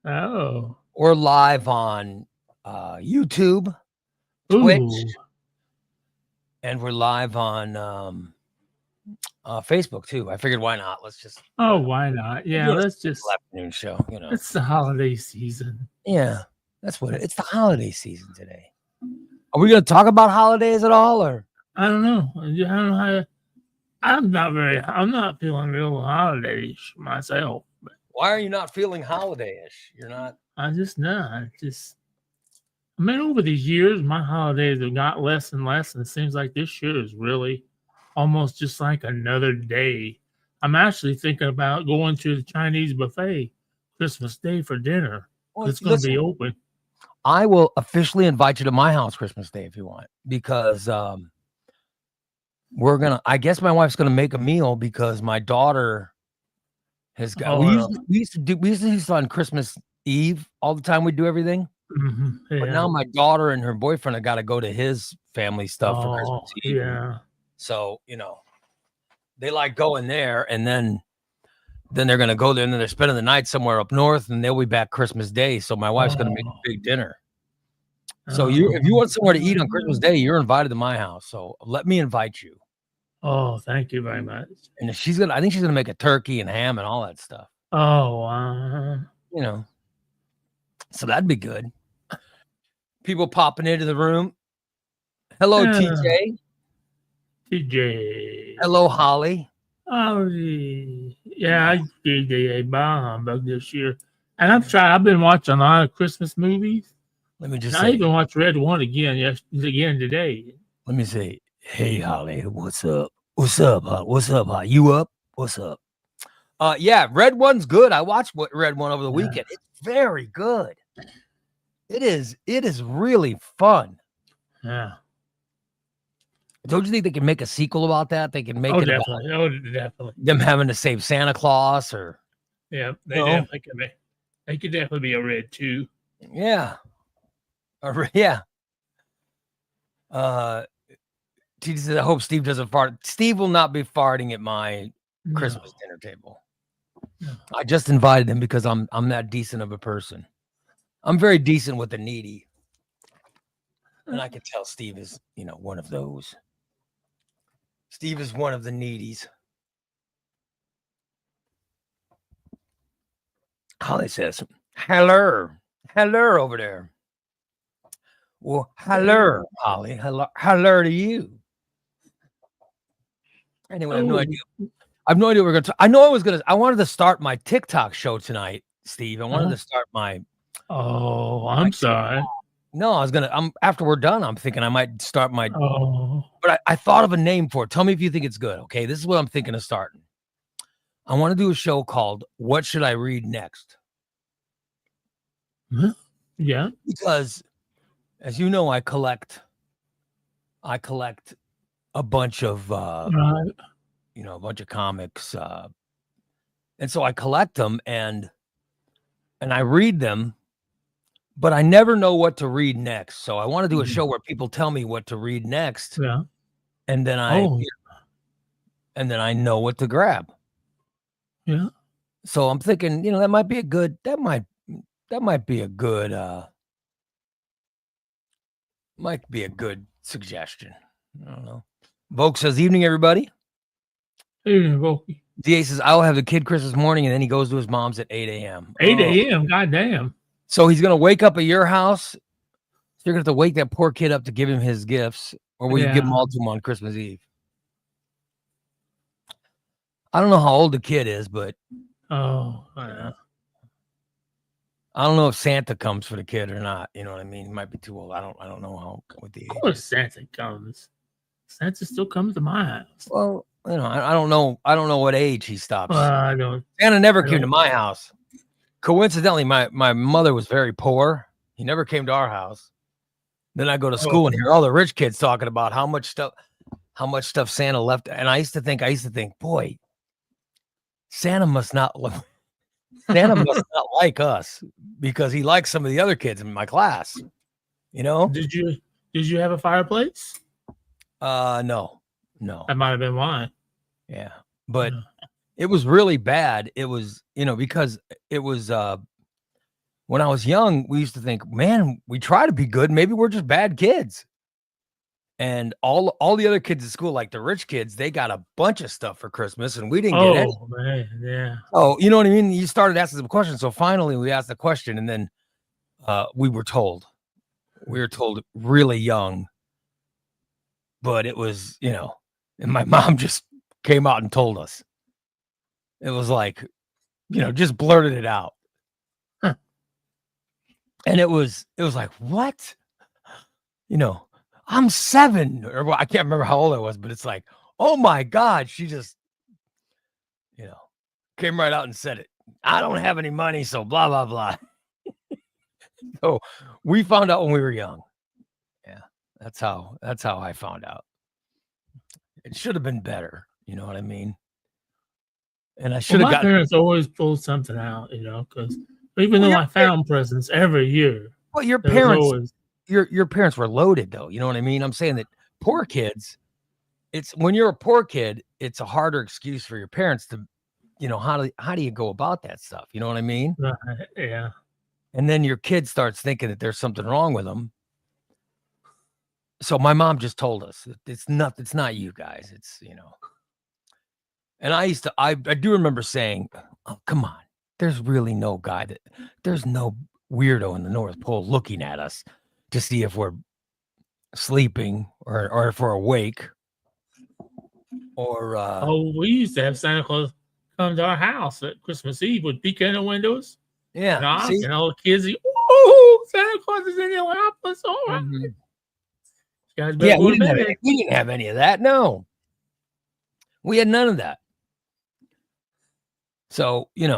Oh. We're live on YouTube, Ooh. Twitch, and we're live on Facebook too. I figured why not? Let's just Oh, why not? we'll Yeah, do a let's special just. afternoon show. It's the holiday season. Yeah, that's what it's the holiday season today. Are we going to talk about holidays at all, or I don't know. I don't know how to. I'm not feeling real holidays myself. But why are you not feeling holiday-ish? You're not. I just not. I mean, over these years, my holidays have got less and less, and it seems like this year is really almost just like another day. I'm actually thinking about going to the Chinese buffet Christmas Day for dinner. Well, It's going to be open. I will officially invite you to my house Christmas Day if you want, because I guess my wife's gonna make a meal because my daughter has got. We used to do on Christmas Eve all the time. We do everything. Yeah. But now my daughter and her boyfriend have got to go to his family stuff for Christmas Eve. Yeah. So, they like going there, and then they're going to go there, and then they're spending the night somewhere up north, and they'll be back Christmas Day. So my wife's going to make a big dinner. So if you want somewhere to eat on Christmas Day, you're invited to my house. So let me invite you. Oh, thank you very much. And I think she's going to make a turkey and ham and all that stuff. Oh, so that'd be good. People popping into the room. Hello, TJ. TJ. Hello, Holly. Holly. Yeah, I did a bomb this year. And I've been watching a lot of Christmas movies. Let me just I even watched Red One again today. Let me say, hey, Holly, what's up? What's up, Holly? What's up, Holly? You up? What's up? Yeah, Red One's good. I watched Red One over the weekend. It's very good. It is really fun. Yeah. Don't you think they can make a sequel about that? They can make it definitely. Definitely. Them having to save Santa Claus, or yeah, definitely can be. They could definitely be a Red 2. Yeah. Yeah. She said, I hope Steve doesn't fart. Steve will not be farting at my Christmas dinner table. No. I just invited him because I'm that decent of a person. I'm very decent with the needy. And I can tell Steve is, one of those. Steve is one of the needies. Holly says, hello over there. Well, hello, Holly. Hello to you. Anyway, I have no idea. I have no idea what we're going to. I wanted to start my TikTok show tonight, Steve. I wanted to start my. Oh, I'm sorry. No, after we're done, I'm thinking I might start my. But I thought of a name for it. Tell me if you think it's good. Okay, this is what I'm thinking of starting. I want to do a show called "What Should I Read Next?" Yeah, because, as you know, I collect a bunch of a bunch of comics, and so I collect them and I read them, but I never know what to read next. So I want to do a show where people tell me what to read next, and then I know what to grab. Yeah. So I'm thinking, that might be a good suggestion. I don't know. Volk says, evening, everybody. Evening, Volk. DA says, I'll have the kid Christmas morning, and then he goes to his mom's at 8 a.m. 8 a.m. Goddamn. So he's going to wake up at your house. You're going to have to wake that poor kid up to give him his gifts, or will you give them all to him on Christmas Eve? I don't know how old the kid is, but I don't know if Santa comes for the kid or not. You know what I mean? He might be too old. I don't know how with the age. Of course Santa comes. Santa still comes to my house. Well, I don't know. I don't know what age he stops. Santa never came to my house. Coincidentally, my mother was very poor. He never came to our house. Then I go to school and hear all the rich kids talking about how much stuff Santa left. And I used to think, boy, Santa must not like us because he likes some of the other kids in my class. Did you have a fireplace? No. That might have been why. Yeah, but it was really bad. It was, because it was when I was young, we used to think, man, we try to be good. Maybe we're just bad kids. And all the other kids at school, like the rich kids, they got a bunch of stuff for Christmas, and we didn't get any. Oh man, yeah. Oh, you know what I mean? You started asking some questions. So finally we asked the question, and then we were told really young, but it was, and my mom just came out and told us. It was like, just blurted it out. Huh. And it was like, what? I'm 7, or I can't remember how old I was, but it's like, oh my God, she just, came right out and said it. I don't have any money, so blah, blah, blah. So we found out when we were young. Yeah, that's how I found out. It should have been better. You know what I mean? And I should have My parents always pulled something out, because even though I found presents every year. Well, your parents, your parents were loaded, though. You know what I mean? I'm saying that poor kids, it's when you're a poor kid, it's a harder excuse for your parents to, how do you go about that stuff? You know what I mean? Yeah. And then your kid starts thinking that there's something wrong with them. So my mom just told us it's not you guys. It's, and I do remember saying, oh, come on, there's really no there's no weirdo in the North Pole looking at us to see if we're sleeping or if we're awake. Or we used to have Santa Claus come to our house at Christmas Eve with peek in the windows. Yeah. And all the kids, oh, Santa Claus is in the office. All right. Mm-hmm. Yeah, we didn't have any of that. No, we had none of that. So, we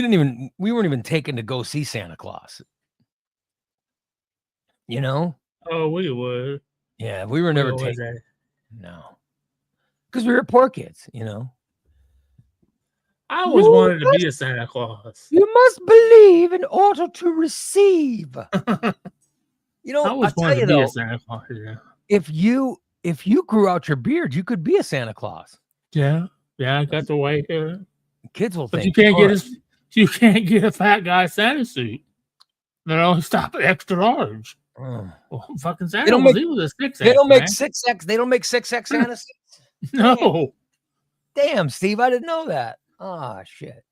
weren't even taken to go see Santa Claus. Oh, we would. Yeah, we were never taken. No, because we were poor kids, I always wanted to be a Santa Claus. You must believe in order to receive. I always wanted to be a Santa Claus. Yeah. If you grew out your beard, you could be a Santa Claus. Yeah, I got the white hair. Kids will think. But you can't get a fat guy Santa suit. They only stop at extra large. Well, fucking Santa Claus, he was a 6X. They don't make 6X. They don't make 6X Santa suits. No. Damn, Steve, I didn't know that. Ah, shit.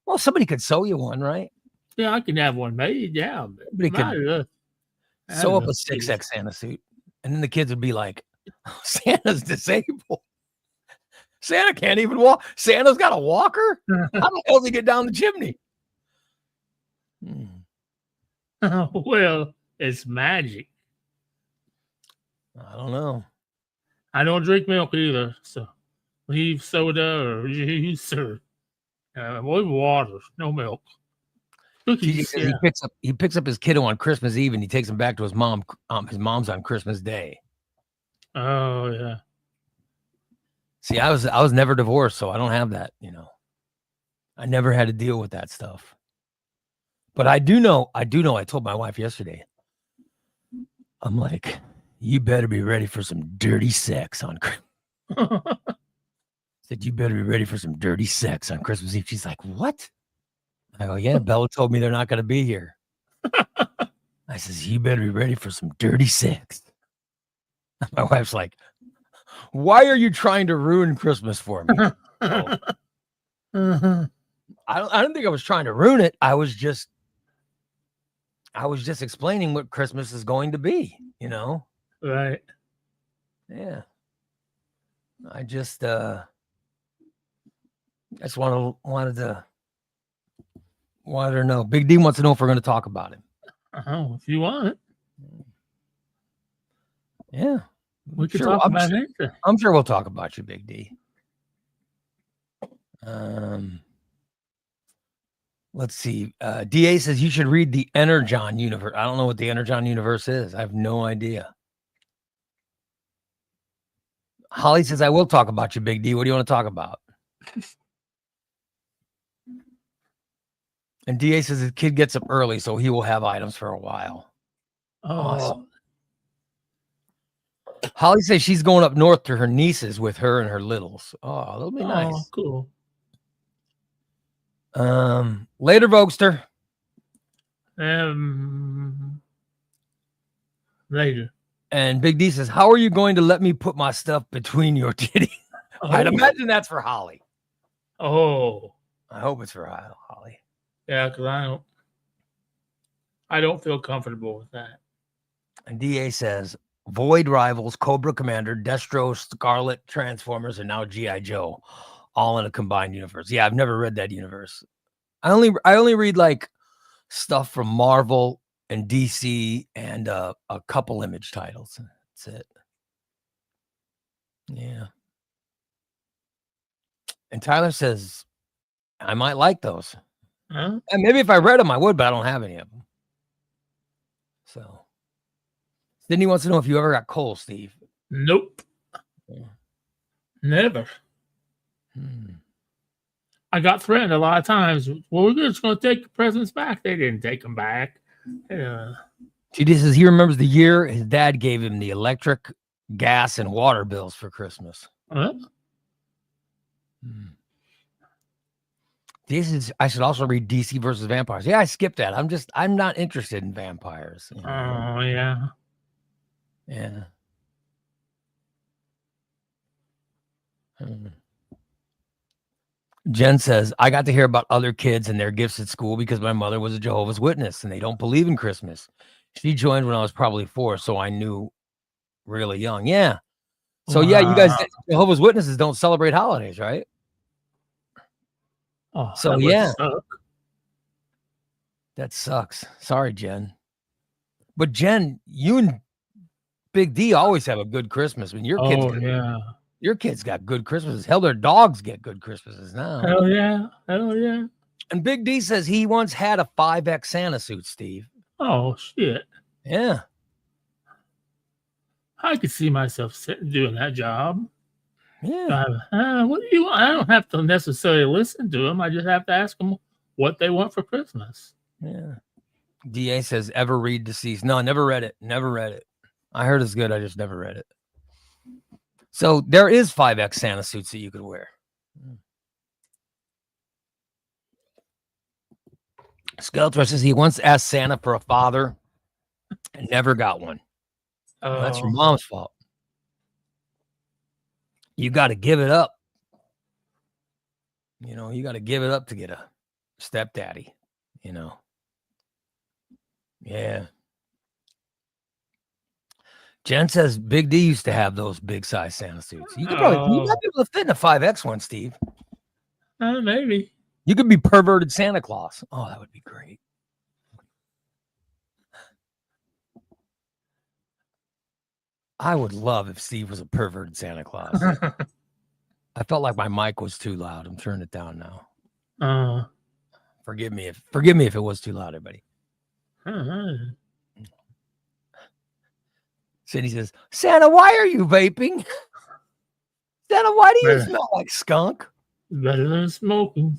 Well, somebody could sew you one, right? Yeah, I can have one made. Yeah, somebody could sew up a 6X Santa suit, and then the kids would be like, "Santa's disabled. Santa can't even walk. Santa's got a walker. How the hell does he get down the chimney?" Well, it's magic. I don't know. I don't drink milk either, so leave soda or juice or water, no milk. Cookies, he picks up his kiddo on Christmas Eve and he takes him back to his mom. His mom's on Christmas Day. Oh yeah. See, I was never divorced, so I don't have that. I never had to deal with that stuff. But I do know. I told my wife yesterday. I'm like, you better be ready for some dirty sex on Christmas. Said, you better be ready for some dirty sex on Christmas Eve. She's like, what? I go, yeah, Bella told me they're not going to be here. I says, you better be ready for some dirty sex. My wife's like, why are you trying to ruin Christmas for me? So, I don't think I was trying to ruin it. I was just explaining what Christmas is going to be, Right. Yeah. I just wanted to know. Big D wants to know if we're going to talk about him. Oh, if you want. Yeah. We could talk about it. I'm sure we'll talk about you, Big D. Let's see. DA says you should read the Energon universe. I don't know what the Energon universe is. I have no idea. Holly says, I will talk about you, Big D. What do you want to talk about? And DA says his kid gets up early, so he will have items for a while. Oh. Awesome. Holly says she's going up north to her nieces with her and her littles. Oh, that'll be nice. Cool. Later, Vokester. Later. And Big D says, "How are you going to let me put my stuff between your titties?" I'd imagine that's for Holly. Oh, I hope it's for Holly. Yeah, because I don't feel comfortable with that. And DA says, Void Rivals, Cobra Commander, Destro, Scarlet, Transformers, and now G.I. Joe, all in a combined universe. Yeah, I've never read that universe. I only read like stuff from Marvel and DC and a couple Image titles. That's it. Yeah. And Tyler says, I might like those. Huh? And maybe if I read them, I would, but I don't have any of them. So then he wants to know if you ever got coal, Steve. Nope. Yeah. Never. I got threatened a lot of times. Well, we're just going to take the presents back. They didn't take them back. He says he remembers the year his dad gave him the electric, gas, and water bills for Christmas. Huh? I should also read DC versus Vampires. Yeah, I skipped that. I'm not interested in vampires. You know? Oh, yeah. Yeah. Jen says, I got to hear about other kids and their gifts at school because my mother was a Jehovah's Witness and they don't believe in Christmas. She joined when I was probably 4, so I knew really young. Yeah. So, yeah, you guys, Jehovah's Witnesses don't celebrate holidays, right? Oh, so, yeah. That sucks. Sorry, Jen. But, Jen, you and Big D always have a good Christmas. When your kids your kids got good Christmases. Hell, their dogs get good Christmases now. Hell yeah. Hell yeah. And Big D says he once had a 5X Santa suit, Steve. Oh, shit. Yeah. I could see myself doing that job. Yeah. What do you want? I don't have to necessarily listen to them. I just have to ask them what they want for Christmas. Yeah. DA says, ever read Deceased? No, I never read it. Never read it. I heard it's good. I just never read it. So there is 5X Santa suits that you could wear. Skeletor says he once asked Santa for a father and never got one. Well, that's your mom's fault. You got to give it up. You know, you got to give it up to get a stepdaddy, you know. Yeah. Jen says Big D used to have those big size Santa suits. You could probably you might be able to fit in a 5X one, Steve. Maybe. You could be perverted Santa Claus. Oh, that would be great. I would love if Steve was a perverted Santa Claus. I felt like my mic was too loud. I'm turning it down now. Forgive me if it was too loud, everybody. Cindy says, Santa, why are you vaping? Santa, why do you smell like skunk? Better than smoking.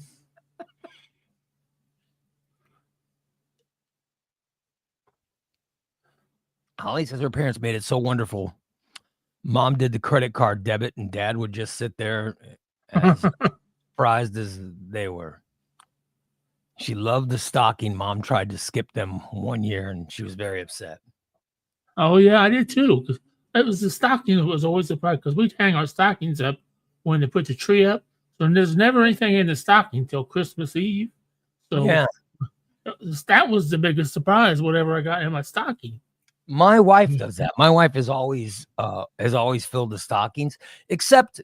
Holly says her parents made it so wonderful. Mom did the credit card debit, and Dad would just sit there as surprised as they were. She loved the stocking. Mom tried to skip them one year, and she was very upset. Oh, yeah, I did too. It was the stocking that was always the price because we'd hang our stockings up when they put the tree up. So there's never anything in the stocking until Christmas Eve. So yeah, that was the biggest surprise, whatever I got in my stocking. My wife does that. My wife has always filled the stockings, except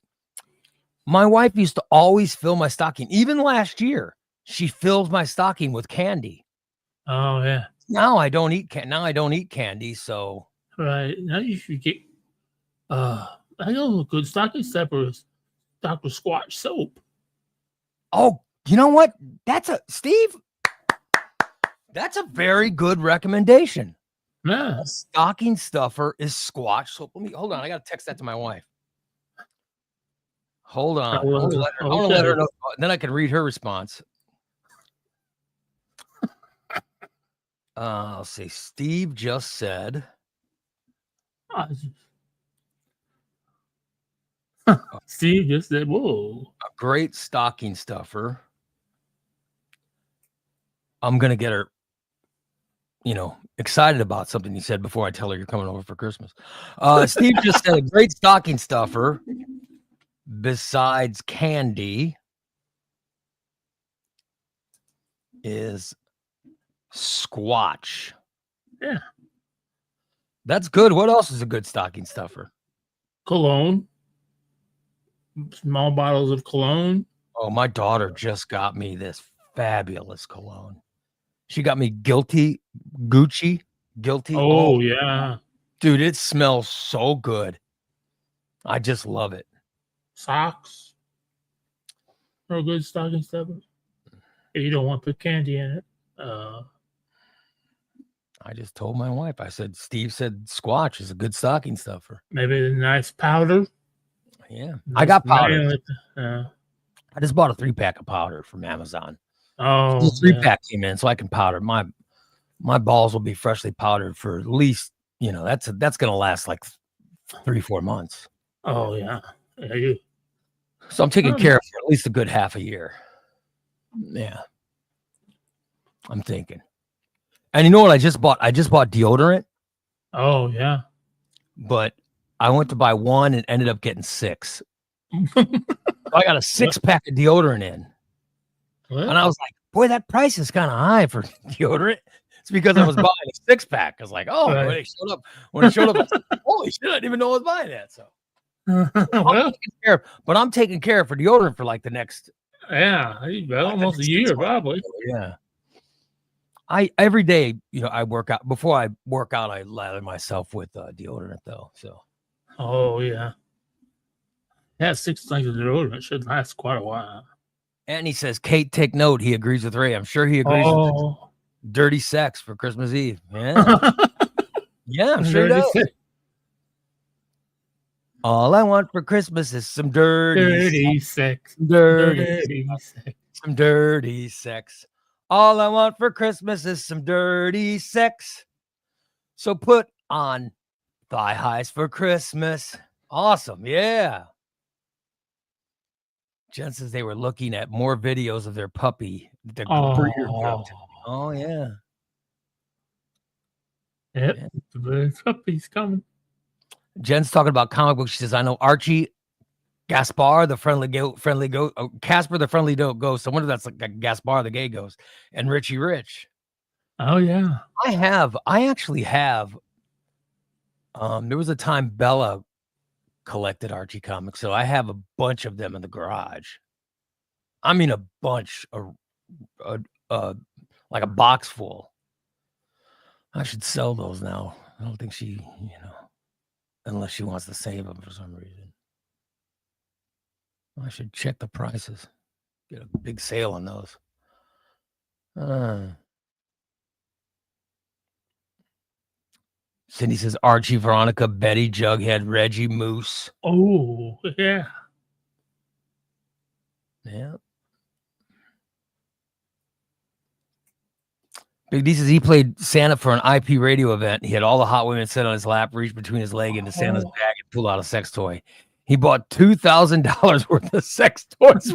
my wife used to always fill my stocking. Even last year, she filled my stocking with candy. Oh, yeah. Now I don't eat candy, so right now you should get. I know a good stocking stuffer is Dr. Squatch soap. Oh, you know what? That's a very good recommendation. Yeah. A stocking stuffer is Squatch soap. Hold on. I got to text that to my wife. Hold on. I want to let her know. Then I can read her response. I'll say Steve just said. Steve just said, whoa. A great stocking stuffer. I'm going to get her. excited about something you said before I tell her you're coming over for Christmas. Steve just said a great stocking stuffer besides candy is Squatch. Yeah. That's good. What else is a good stocking stuffer? Cologne. Small bottles of cologne. Oh, my daughter just got me this fabulous cologne. She got me Guilty. Oh, yeah. Dude, it smells so good. I just love it. Socks. Real good stocking stuffer. If you don't want to put candy in it. I just told my wife. I said, Steve said Squatch is a good stocking stuffer. Maybe a nice powder. Yeah. Nice I got powder. I just bought a 3-pack of powder from Amazon. Oh, the 3-pack came in, so I can powder. My balls will be freshly powdered for at least, that's going to last like 3-4 months. Oh, yeah. So I'm taking care of it for at least a good half a year. Yeah. I'm thinking. And you know what I just bought? I just bought deodorant. Oh, yeah. But I went to buy one and ended up getting 6. So I got a 6-pack of deodorant in. What? And I was like, boy, that price is kind of high for deodorant. It's because I was buying a 6-pack. I was like, oh, right. when it showed up, I was like, holy shit, I didn't even know I was buying that. So I'm taking care for deodorant for like the next almost a year, probably. Yeah. Every day, I work out. Before I work out, I lather myself with deodorant though. So oh yeah. Yeah, 6 things of deodorant should last quite a while. And he says, Kate, take note. He agrees with Ray. I'm sure he agrees with dirty sex for Christmas Eve. Yeah. Yeah, I'm sure he does. All I want for Christmas is some dirty sex. Dirty sex. Some dirty sex. All I want for Christmas is some dirty sex. So put on thigh highs for Christmas. Awesome. Yeah. Jen says they were looking at more videos of their puppy. Oh, yeah. Yep. The puppy's coming. Jen's talking about comic books. She says, I know Archie, Gaspar, the friendly goat, Casper, the friendly ghost. I wonder if that's like Gaspar, the gay ghost, and Richie Rich. Oh, yeah. I actually have. There was a time Bella collected Archie comics, so I have a bunch of them in the garage. I mean, a bunch, like a box full. I should sell those now. I don't think she, unless she wants to save them for some reason. I should check the prices. Get a big sale on those. Cindy says Archie, Veronica, Betty, Jughead, Reggie, Moose. Oh, yeah. Yeah. Big D says he played Santa for an IP radio event. He had all the hot women sit on his lap, reached between his leg into Santa's bag, and pulled out a sex toy. He bought $2,000 worth of sex toys.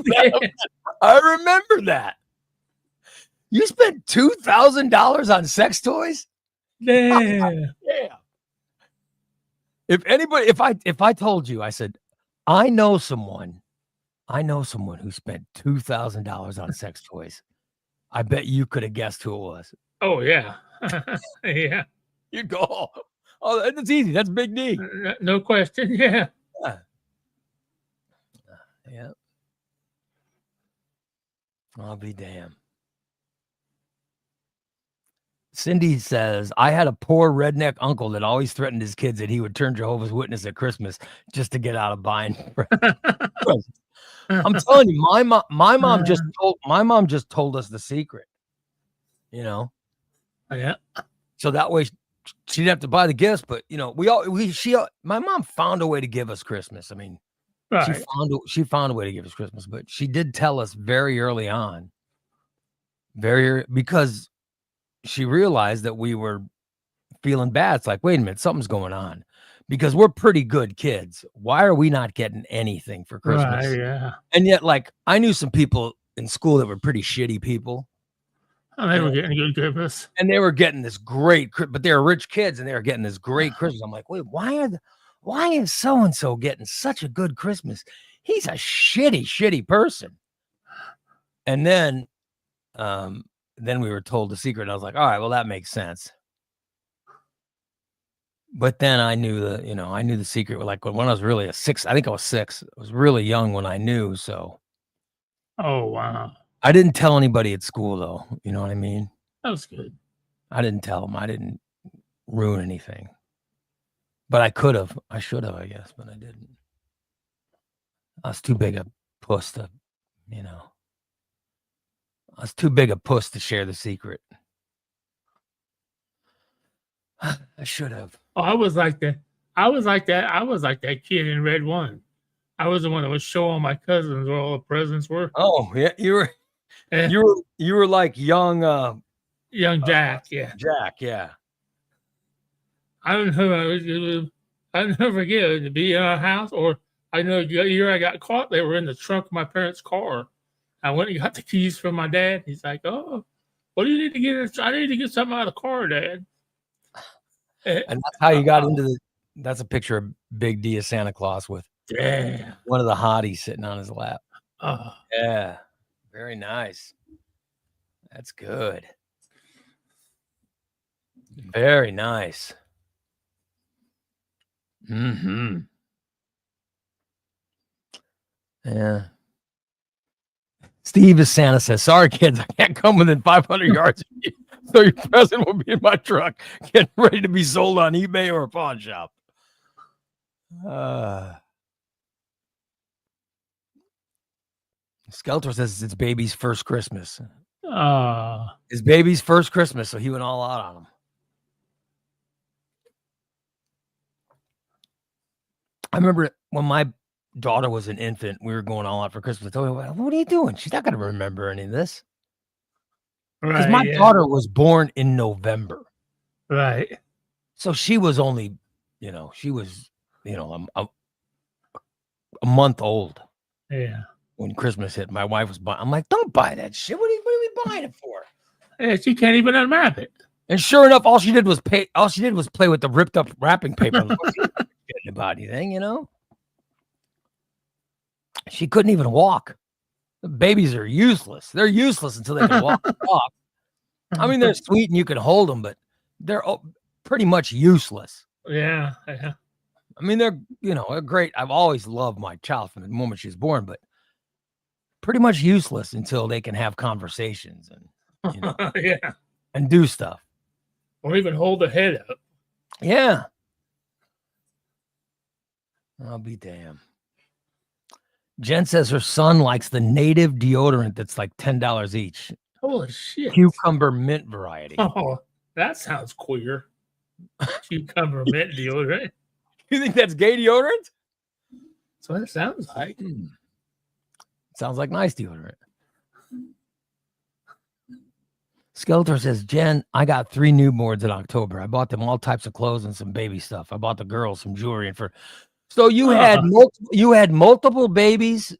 I remember that. You spent $2,000 on sex toys? Yeah. Yeah. If I told you, I said, I know someone who spent $2,000 on sex toys. I bet you could have guessed who it was. Oh, yeah. Yeah. You go. Oh, that's easy. That's Big D. No question. Yeah. Yeah. I'll be damned. Cindy says, I had a poor redneck uncle that always threatened his kids that he would turn Jehovah's Witness at Christmas just to get out of buying presents. I'm telling you, my mom just told us the secret. Yeah. So that way she didn't have to buy the gifts, but my mom found a way to give us Christmas. I mean, right. She found a way to give us Christmas, but she did tell us very early on, because she realized that we were feeling bad. It's like, wait a minute, something's going on. Because we're pretty good kids. Why are we not getting anything for Christmas? Right, yeah. And yet, like, I knew some people in school that were pretty shitty people. Oh, they were getting a good Christmas. And they were getting this great, but they were rich kids, and they were getting this great Christmas. I'm like, wait, why is so and so getting such a good Christmas? He's a shitty person. And then we were told the secret, and I was like, all right, well, that makes sense. But then I knew the secret. Like when I was really I think I was 6. I was really young when I knew. So, oh wow, I didn't tell anybody at school though. You know what I mean? That was good. I didn't tell them. I didn't ruin anything. But I could have. I should have, I guess, but I didn't. I was too big a puss to, I was too big a puss to share the secret. I should have. Oh, I was like that. I was like that kid in Red One. I was the one that was showing my cousins where all the presents were. Oh yeah, you were like young Jack. Yeah, Jack. Yeah. I don't know. I'll never forget it, to be in our house. Or I know the year I got caught, they were in the trunk of my parents' car. I went and got the keys from my dad. He's like, "Oh, what do you need to get? I need to get something out of the car, Dad." And that's how you got into that's a picture of Big D of Santa Claus with one of the hotties sitting on his lap. Yeah. Very nice. That's good. Very nice. Mm-hmm. Yeah. Steve is Santa says, sorry, kids, I can't come within 500 yards of you, so your present will be in my truck, getting ready to be sold on eBay or a pawn shop. Skelter says it's baby's first Christmas. His baby's first Christmas, so he went all out on him. I remember when my daughter was an infant, we were going all out for Christmas. I told her, what are you doing? She's not going to remember any of this. Because my daughter was born in November. Right. So she was only, a month old. Yeah. When Christmas hit, my wife was buying. I'm like, don't buy that shit. What are we buying it for? Yeah, she can't even unwrap it. And sure enough, all she did was play with the ripped up wrapping paper. About anything, She couldn't even walk. The babies are useless. They're useless until they can walk. I mean, they're sweet and you can hold them, but they're pretty much useless. Yeah. I mean, they're great. I've always loved my child from the moment she was born, but pretty much useless until they can have conversations and and do stuff, or even hold the head up. Yeah. I'll be damned. Jen says her son likes the native deodorant that's like $10 each. Holy shit. Cucumber mint variety. Oh, that sounds queer. Cucumber mint deodorant. You think that's gay deodorant? That's what it sounds like. Sounds like nice deodorant. Skeletor says, Jen, I got 3 newborns in October. I bought them all types of clothes and some baby stuff. I bought the girls some jewelry and so you had multiple babies.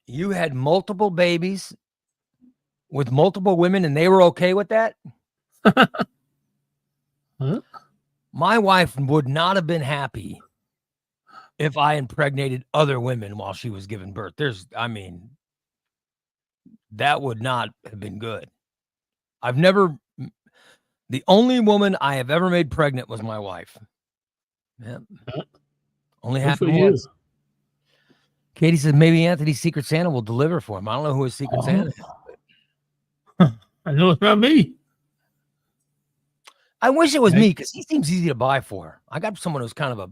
You had multiple babies with multiple women, and they were okay with that? Huh? My wife would not have been happy if I impregnated other women while she was giving birth. That would not have been good. The only woman I have ever made pregnant was my wife. Yeah. Only happened once. Katie says maybe Anthony's Secret Santa will deliver for him. I don't know who his Secret Santa is. I know it's not me. I wish it was me because he seems easy to buy for. I got someone who's kind of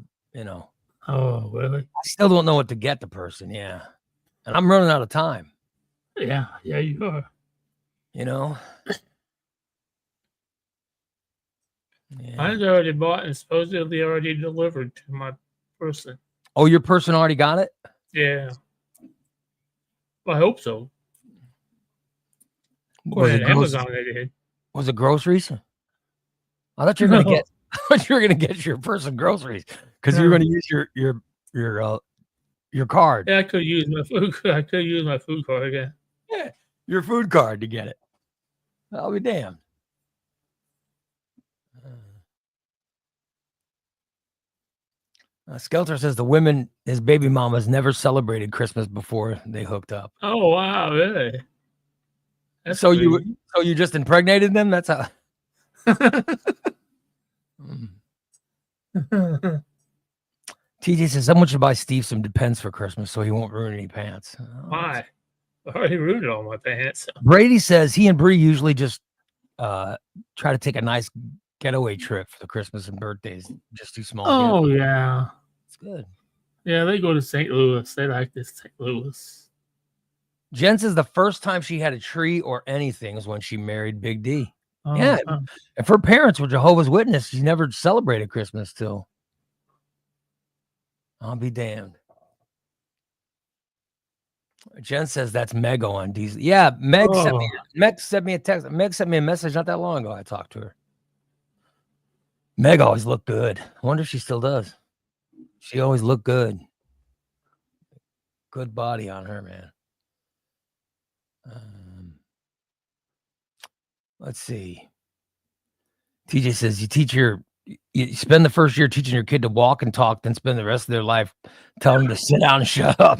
Oh, really? I still don't know what to get the person. Yeah. And I'm running out of time. Yeah, you are. Yeah. Mine's already bought and supposedly already delivered to my person. Oh, your person already got it? Yeah. Well, I hope so. Amazon they did. Was it groceries? I thought you were gonna get your person groceries because you were gonna use your card. Yeah, I could use my food. I could use my food card again. Yeah. your food card to get it. I'll be damned. Skelter says the women, his baby mamas, never celebrated Christmas before they hooked up. Oh wow, really? That's So crazy. you just impregnated them? That's how. TJ says someone should buy Steve some Depends for Christmas so he won't ruin any pants. Why? I already ruined all my pants. Brady says he and Bree usually just try to take a nice getaway trip for the Christmas and birthdays. Just too small. Oh yeah, it's good. Yeah, they go to St. Louis. They like this St. Louis. Jen says the first time she had a tree or anything was when she married Big D. Oh, Yeah, if her parents were Jehovah's Witnesses, she never celebrated Christmas till. I'll be damned. Jen says that's Meg on Diesel. Yeah, Meg sent me a text. Meg sent me a message not that long ago. I talked to her. Meg always looked good. I wonder if she still does. She always looked good. Good body on her, man. Let's see. TJ says you spend the first year teaching your kid to walk and talk, then spend the rest of their life telling them to sit down and shut up.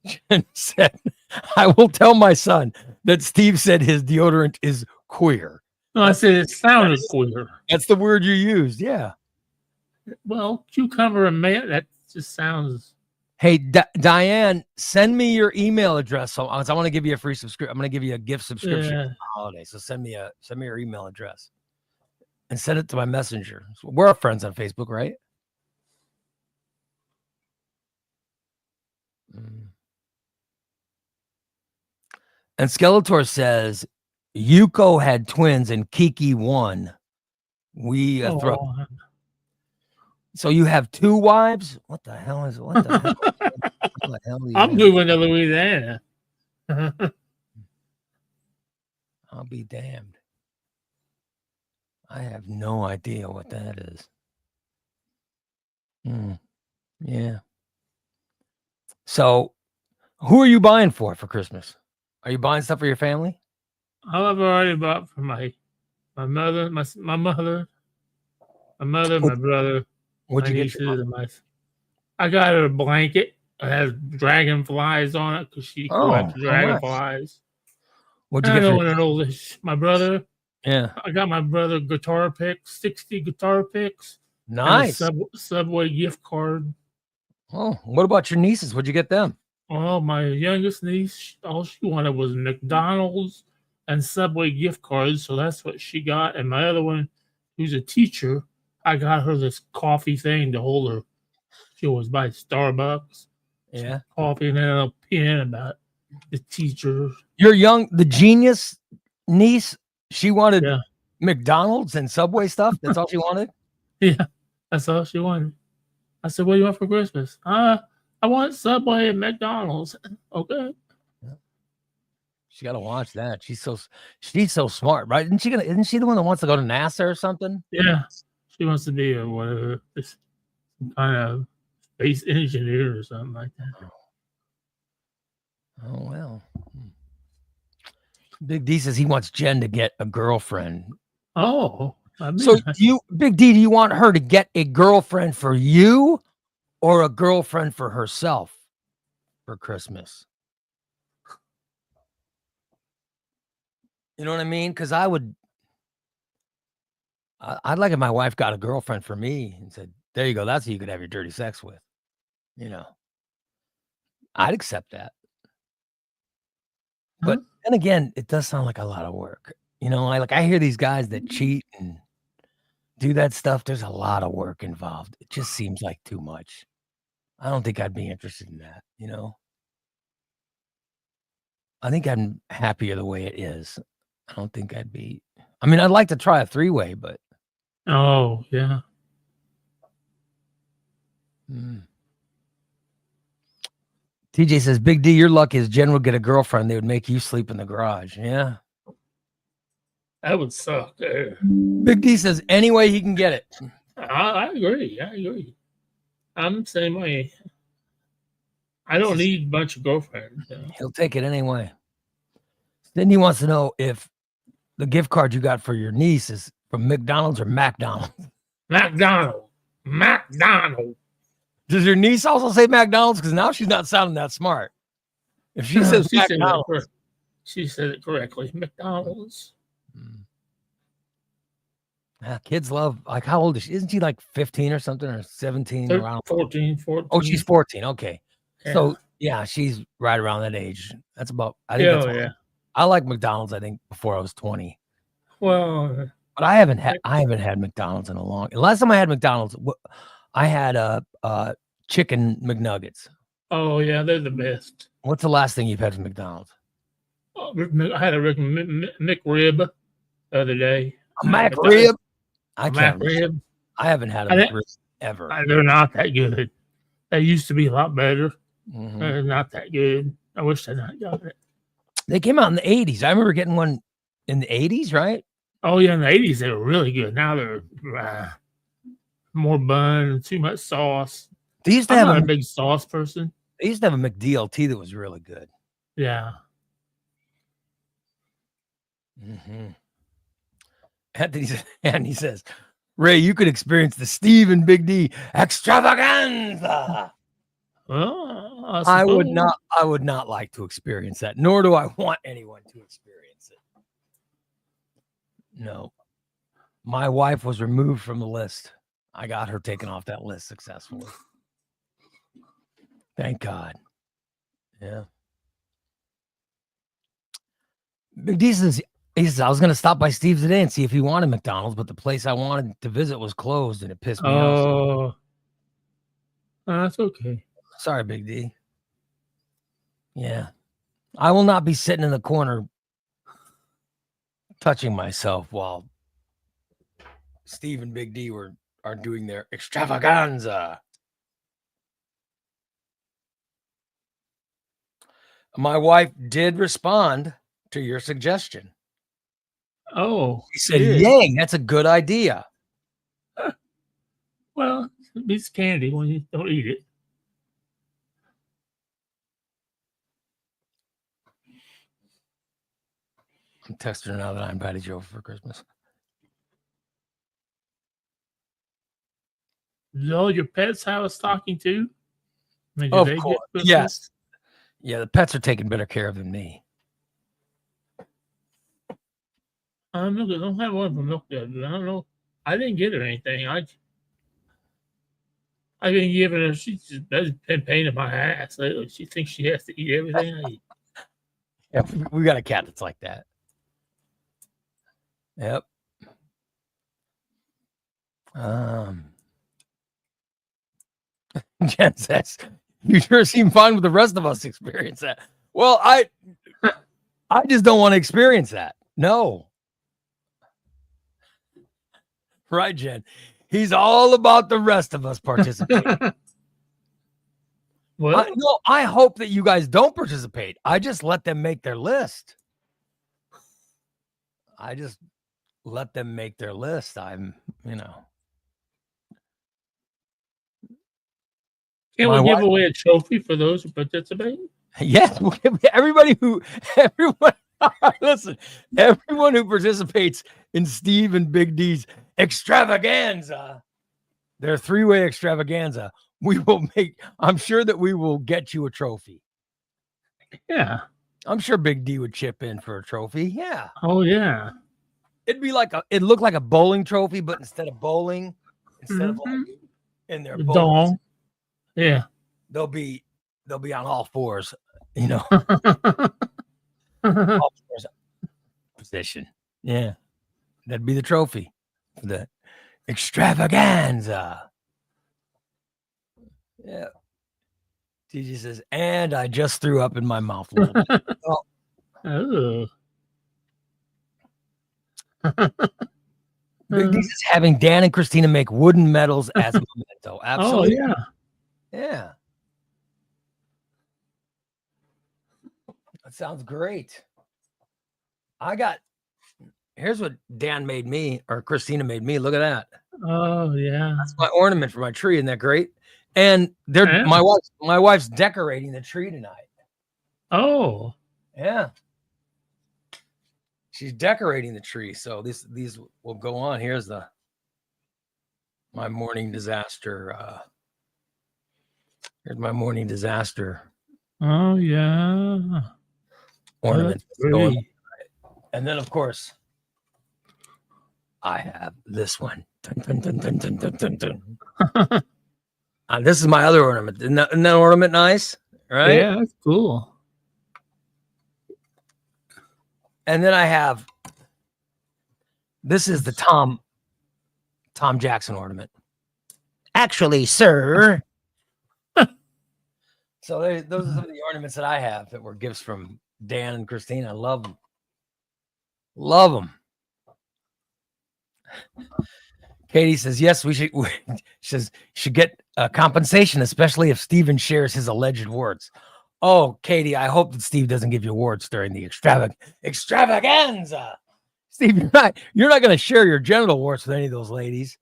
Jen said, I will tell my son that Steve said his deodorant is queer. No, I said it sounded queer. That's the word you used. Yeah. Well, cucumber and mayo, that just sounds. Hey, Diane, send me your email address. So I want to give you a free subscription. I'm going to give you a gift subscription for the holiday. So send me your email address and send it to my messenger. So we're friends on Facebook, right? And Skeletor says Yuko had twins and Kiki won. We throw. So you have two wives? What the hell is what the hell? What the hell I'm moving to Louisiana. I'll be damned. I have no idea what that is. Yeah. So who are you buying for Christmas? Are you buying stuff for your family? I've already bought for my mother, my brother. What'd you get? I got her a blanket. It has dragonflies on it because she collects dragonflies. What'd you get? One of those. My brother. Yeah. I got my brother guitar picks, 60 guitar picks. Nice. Subway gift card. Oh, what about your nieces? What'd you get them? Oh, my youngest niece, all she wanted was McDonald's and Subway gift cards. So that's what she got. And my other one, who's a teacher, I got her this coffee thing to hold her. She always buys Starbucks. Yeah. Coffee and then a pin about the teacher. The genius niece, she wanted McDonald's and Subway stuff. That's all she wanted? Yeah, that's all she wanted. I said, what do you want for Christmas? I want Subway and McDonald's. Okay. She got to watch that. She's so smart, right? Isn't she the one that wants to go to NASA or something? Yeah. She wants to be some kind of space engineer or something like that. Oh, well. Big D says he wants Jen to get a girlfriend. Oh. So Big D, do you want her to get a girlfriend for you or a girlfriend for herself for Christmas? You know what I mean? Because I'd like if my wife got a girlfriend for me and said, there you go, that's who you could have your dirty sex with. You know, I'd accept that. But then again, it does sound like a lot of work. You know, I hear these guys that cheat and do that stuff. There's a lot of work involved. It just seems like too much. I don't think I'd be interested in that, you know? I think I'm happier the way it is. I don't think I'd like to try a three-way, but. Oh, yeah. TJ says, Big D, your luck is Jen would get a girlfriend. They would make you sleep in the garage. Yeah. That would suck. Big D says, any way he can get it. I agree. I'm the same way. I don't need a bunch of girlfriends. He'll take it anyway. Then he wants to know if the gift card you got for your niece is from McDonald's or McDonald's. McDonald. Does your niece also say McDonald's? Because now she's not sounding that smart. If she says McDonald's, she said it correctly. McDonald's. Yeah, kids love, like, how old is she? Isn't she like 15 or something, or 17? 14. Oh, she's 14. Okay. Yeah. So, yeah, she's right around that age. That's about, I think I like McDonald's, I think, before I was 20. Well, but I haven't had McDonald's in a long. Last time I had McDonald's, I had chicken McNuggets. Oh yeah, they're the best. What's the last thing you've had from McDonald's? I had a McRib the other day. A McRib? I haven't had a McRib ever. They're not that good. They used to be a lot better. Mm-hmm. They're not that good. I wish I'd not got it. They came out in the 80s. I remember getting one in the 80s, right? Oh, yeah. In the 80s, they were really good. Now they're more bun and too much sauce. They used to have a big sauce person. They used to have a McDLT that was really good. Yeah. Mm-hmm. Anthony says, Ray, you could experience the Steve and Big D extravaganza. Well, I would not like to experience that, nor do I want anyone to experience it. No. My wife was removed from the list. I got her taken off that list successfully. Thank God. Yeah. Big D says, he says, I was going to stop by Steve's today and see if he wanted McDonald's, but the place I wanted to visit was closed and it pissed me off. Oh, that's okay. Sorry, Big D. Yeah. I will not be sitting in the corner touching myself while Steve and Big D are doing their extravaganza. My wife did respond to your suggestion. Oh, she said, "Yang, that's a good idea." Well, it beats candy when you don't eat it. I'm texting her now that I invited you over for Christmas. Do all your pets have a stocking too? Of course. Yes. Yeah, the pets are taking better care of than me. I don't have one from Milk Dud. I don't know. I didn't get her anything. I've been giving her. She's been pain in my ass lately. She thinks she has to eat everything I eat. Yeah, we got a cat that's like that. Yep. Jen says, "You sure seem fine with the rest of us experience that." Well, I just don't want to experience that. No. Right, Jen. He's all about the rest of us participating. Well, I hope that you guys don't participate. I just let them make their list. I just let them make their list. Can't we give away a trophy for those who participate? Yes. Listen, everyone who participates in Steve and Big D's extravaganza, their three-way extravaganza, I'm sure that we will get you a trophy. Yeah. I'm sure Big D would chip in for a trophy. Yeah. Oh, yeah. It'd look like a bowling trophy, but instead of bowling, of in their bowls, yeah, they'll be on all fours, all fours position. Yeah, that'd be the trophy for the extravaganza. Yeah. Gigi says, and I just threw up in my mouth a little bit. Oh. Big D is having Dan and Christina make wooden medals as a memento. Absolutely. Oh, yeah. Yeah. That sounds great. Here's what Dan made me, or Christina made me. Look at that. Oh, yeah. That's my ornament for my tree. Isn't that great? And they're Yeah. my wife's decorating the tree tonight. Oh, Yeah. She's decorating the tree. So these will go on. Here's my morning disaster. Here's my morning disaster oh yeah. ornament. That's pretty. And then of course I have this one. Dun, dun, dun, dun, dun, dun, dun. This is my other ornament. Isn't that ornament nice? Right? Yeah, that's cool. And then I have this is the Tom Jackson ornament. Actually, sir. So those are some of the ornaments that I have that were gifts from Dan and Christine. I love them. Love them. Katie says, yes, we should get compensation, especially if Steven shares his alleged warts. Oh, Katie, I hope that Steve doesn't give you warts during the extravaganza. Steve, you're not going to share your genital warts with any of those ladies.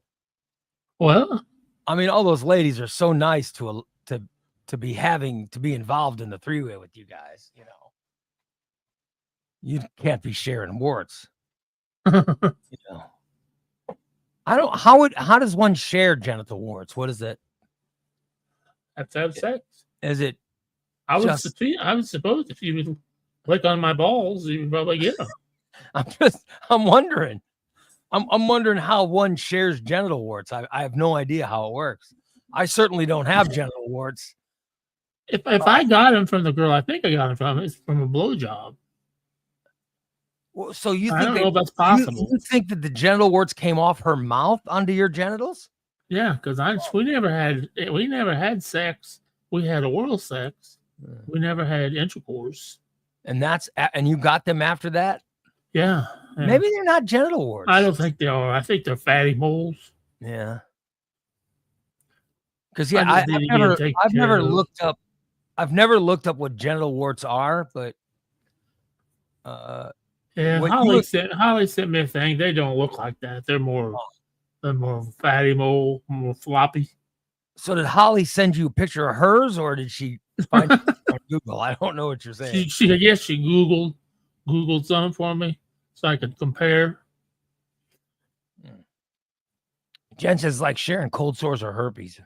Well, I mean, all those ladies are so nice to be involved in the three-way with you guys. You know, you can't be sharing warts. You know, I don't. How does one share genital warts? What is it? have to have sex. Is it? I would suppose if you would click on my balls, you would probably get them. I'm wondering. I'm wondering how one shares genital warts. I have no idea how it works. I certainly don't have genital warts. If I got them from the girl, I think I got them from a blowjob. Well, so you I think don't know if that's possible. You think that the genital warts came off her mouth onto your genitals? Yeah, because we never had sex. We had oral sex. We never had intercourse. And you got them after that? Yeah. Maybe they're not genital warts. I don't think they are. I think they're fatty moles. Yeah. Because I've never looked up what genital warts are, but yeah, Holly sent me a thing. They don't look like that. They're more fatty mole, more floppy. So did Holly send you a picture of hers, or did she find it on Google? I don't know what you're saying. She Googled something for me so I could compare. Jen says like sharing cold sores or herpes.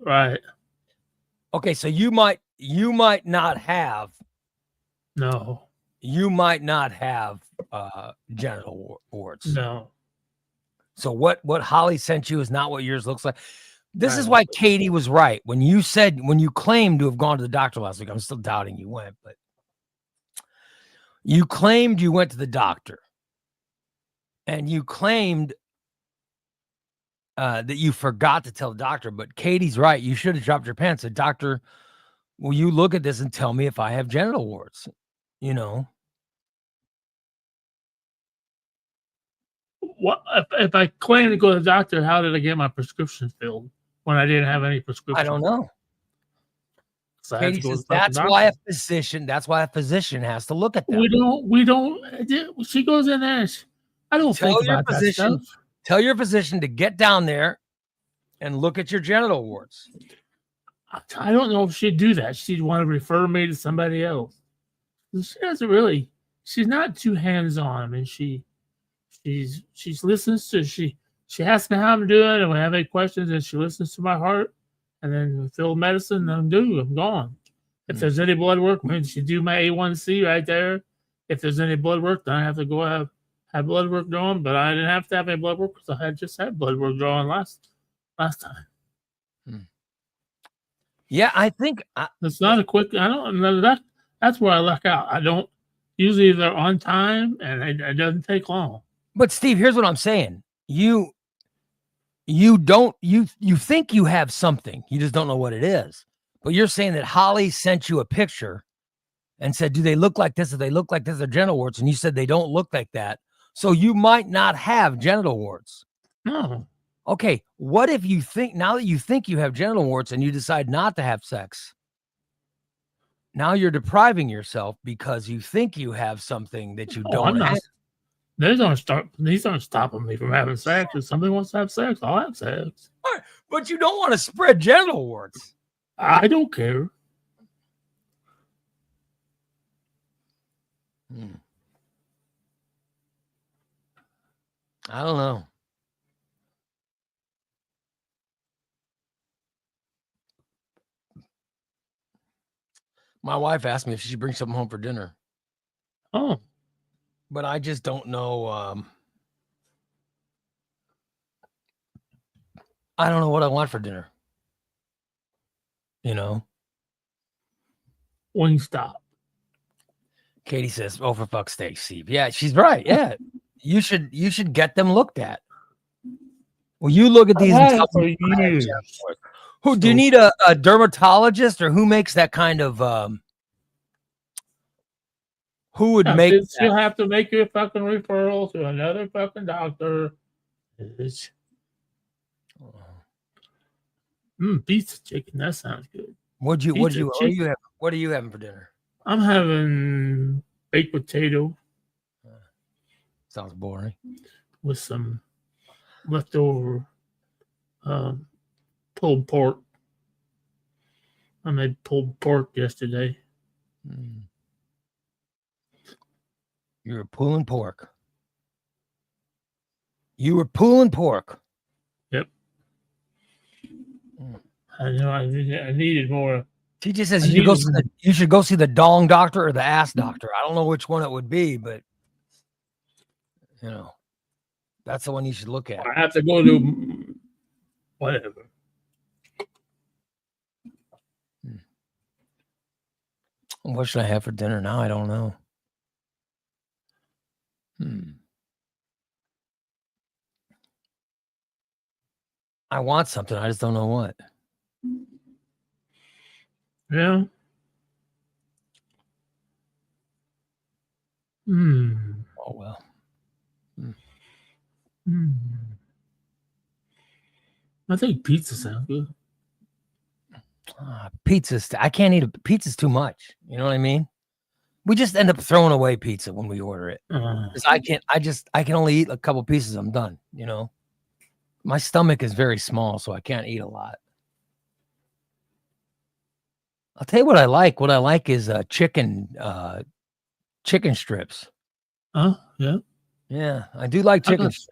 Right. Okay, so you might not have. No. You might not have genital warts. No. So what Holly sent you is not what yours looks like. This is why Katie was right when you claimed to have gone to the doctor last week. I'm still doubting you went, but you claimed you went to the doctor, and you claimed that you forgot to tell the doctor. But Katie's right. You should have dropped your pants. Said, doctor, will you look at this and tell me if I have genital warts? You know. What if I claim to go to the doctor? How did I get my prescription filled when I didn't have any prescription? I don't know. So Katie says that's why a physician has to look at that. We don't. She goes in there. I don't think about that stuff. Tell your physician to get down there and look at your genital warts. I don't know if she'd do that. She'd want to refer me to somebody else. She doesn't really. She's not too hands-on. I mean, she listens to she asks me how I'm doing, and when I have any questions, and she listens to my heart, and then fill medicine, and I'm gone. If there's any blood work, she do my A1C right there. If there's any blood work, then I have to go have blood work drawn. But I didn't have to have any blood work because I had just had blood work drawn last time. Yeah, I think it's not a quick. I don't know that. That's where I luck out. I don't usually they're on time, and it doesn't take long. But Steve, here's what I'm saying. You think you have something. You just don't know what it is. But you're saying that Holly sent you a picture and said, do they look like this? If they look like this, they're genital warts. And you said they don't look like that. So you might not have genital warts. No. Okay. What if now that you think you have genital warts and you decide not to have sex? Now you're depriving yourself because you think you have something that you don't have. These aren't stopping me from having sex. If somebody wants to have sex, I'll have sex. But you don't want to spread genital warts. I don't care. I don't know. My wife asked me if she should bring something home for dinner. Oh. But I just don't know. I don't know what I want for dinner. You know? Wingstop. Katie says, "Oh, for fuck's sake, Steve." Yeah, she's right. Yeah, you should get them looked at. Well, you look at these and tell for me years. who do you need a dermatologist or who makes that kind of who would make you have to make your fucking referral to another fucking doctor. Pizza chicken, that sounds good. What are you having for dinner? I'm having baked potato. Sounds boring. With some leftover pulled pork. I made pulled pork yesterday. You were pulling pork. You were pulling pork. Yep. I know. I needed more. She just says you should go see the dong doctor or the ass doctor. I don't know which one it would be, but you know, that's the one you should look at. I have to go to whatever. What should I have for dinner now? I don't know. I want something. I just don't know what. Yeah. Oh well. I think pizza sounds good. Pizza's. I can't eat pizza's too much. You know what I mean? We just end up throwing away pizza when we order it. I can only eat a couple pieces. I'm done. You know, my stomach is very small, so I can't eat a lot. I'll tell you what I like. What I like is chicken strips. Yeah. Yeah, I do like chicken strips.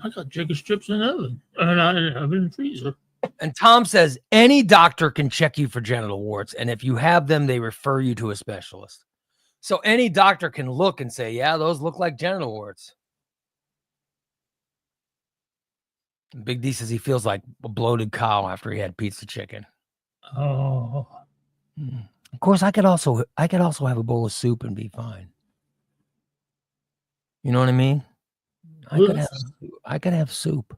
I got chicken strips in the oven. Not in the oven, in the freezer. And Tom says any doctor can check you for genital warts, and if you have them, they refer you to a specialist. So any doctor can look and say, yeah, those look like genital warts. Big D says he feels like a bloated cow after he had pizza chicken. Oh. Of course, I could also have a bowl of soup and be fine. You know what I mean? I could have soup.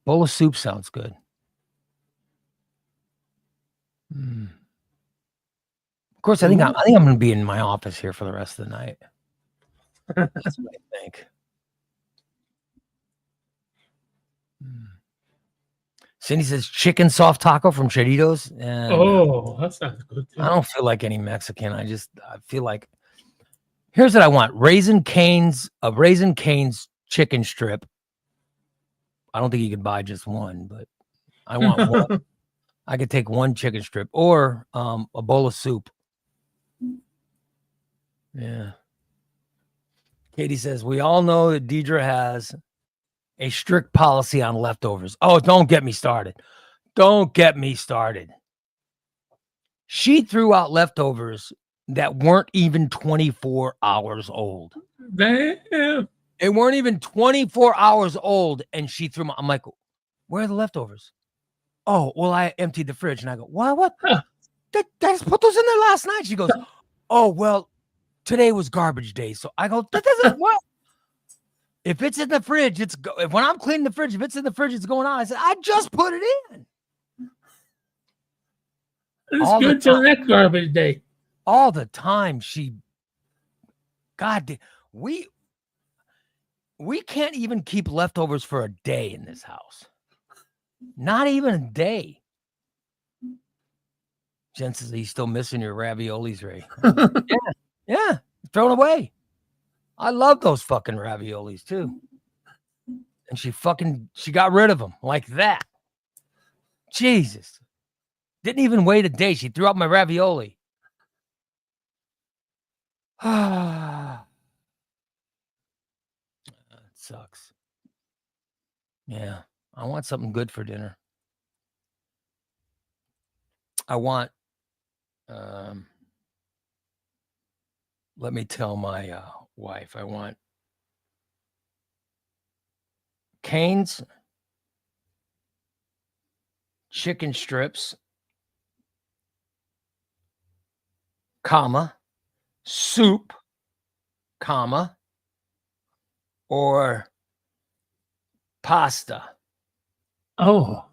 Bowl of soup sounds good. Of course, I think I'm going to be in my office here for the rest of the night. That's what I think. Cindy says chicken soft taco from Cheditos. That sounds good too. I don't feel like any Mexican. I feel like here's what I want: Raising Cane's chicken strip. I don't think you could buy just one, but I want one. I could take one chicken strip or a bowl of soup. Yeah. Katie says, we all know that Deidre has a strict policy on leftovers. Oh, don't get me started. Don't get me started. She threw out leftovers that weren't even 24 hours old. Damn. They weren't even 24 hours old, and she threw them. I'm like, where are the leftovers? Oh, well, I emptied the fridge. And I go, what? Huh. I just put those in there last night. She goes, oh, well, today was garbage day. So I go, that doesn't what? If it's in the fridge, when I'm cleaning the fridge, if it's in the fridge, it's going on. I said, I just put it in. It's all good till next garbage day. All the time. We can't even keep leftovers for a day in this house. Not even a day. Jen says, he's still missing your raviolis, Ray. Yeah. Thrown away. I love those fucking raviolis too. And she got rid of them like that. Jesus. Didn't even wait a day. She threw out my ravioli. That sucks. Yeah. I want something good for dinner. I want, let me tell my wife, I want Cane's chicken strips, comma, soup, comma, or pasta, Oh.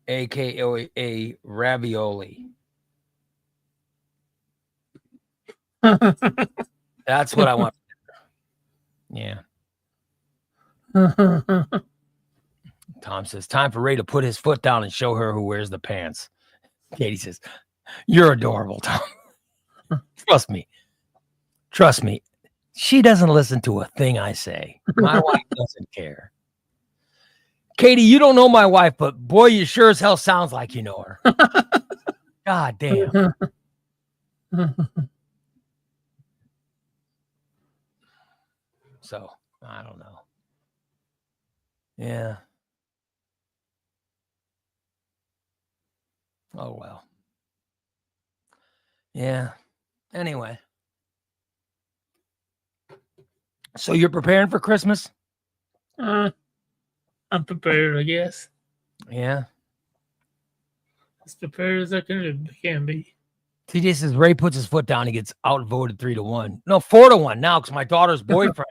aka ravioli. That's what I want. Yeah. Tom says, time for Ray to put his foot down and show her who wears the pants. Katie says, you're adorable, Tom. Trust me. Trust me. She doesn't listen to a thing I say. My wife doesn't care. Katie, you don't know my wife, but boy, you sure as hell sounds like you know her. God damn. So, I don't know. Yeah. Oh, well. Yeah. Anyway. So you're preparing for Christmas? I'm prepared, I guess. Yeah. As prepared as I can be. TJ says Ray puts his foot down. He gets outvoted 3-1. No, 4-1 now because my daughter's boyfriend